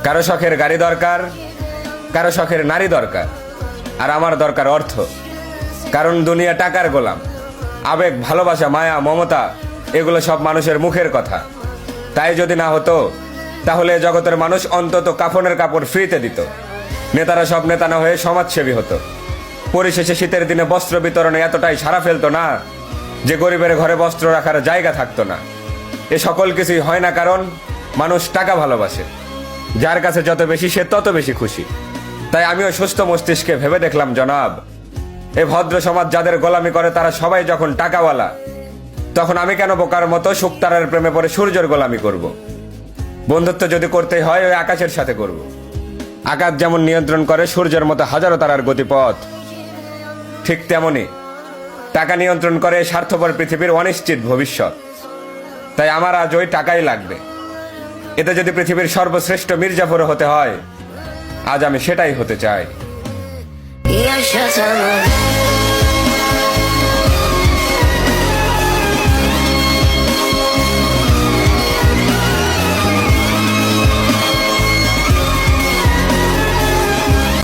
কারো শখের গাড়ি দরকার, কারো শখের নারী দরকার, আর আমার দরকার অর্থ। কারণ দুনিয়া টাকার গোলাম। আবেগ, ভালোবাসা, মায়া, মমতা এগুলো সব মানুষের মুখের কথা। তাই যদি না হতো তাহলে এ জগতের মানুষ অন্তত কাফনের কাপড় ফ্রিতে দিত। নেতারা সব নেতা না হয়ে সমাজসেবী হতো। পরিশেষে শীতের দিনে বস্ত্র বিতরণে এতটাই সাড়া ফেলতো না যে গরিবের ঘরে বস্ত্র রাখার জায়গা থাকতো না। এ সকল কিছুই হয় না কারণ মানুষ টাকা ভালোবাসে। যার কাছে যত বেশি সে তত বেশি খুশি। তাই আমিও সুস্থ মস্তিষ্কে ভেবে দেখলাম, জনাব, এ ভদ্র সমাজ যাদের গোলামি করে তারা সবাই যখন টাকাওয়ালা, তখন আমি কেন বোকার মতো শুকতারার প্রেমে পড়ে সূর্যের গোলামি করব? বন্ধুত্ব যদি করতে হয় ওই আকাশের সাথে করব। আকাশ যেমন নিয়ন্ত্রণ করে সূর্যের মতো হাজারো তারার গতিপথ, ঠিক তেমনি টাকা নিয়ন্ত্রণ করে স্বার্থপর পৃথিবীর অনিশ্চিত ভবিষ্যৎ। তাই আমার আজ ওই টাকাই লাগবে। এতে যদি পৃথিবীর সর্বশ্রেষ্ঠ মির্জাফরও হতে হয়, আজ আমি সেটাই হতে চাই।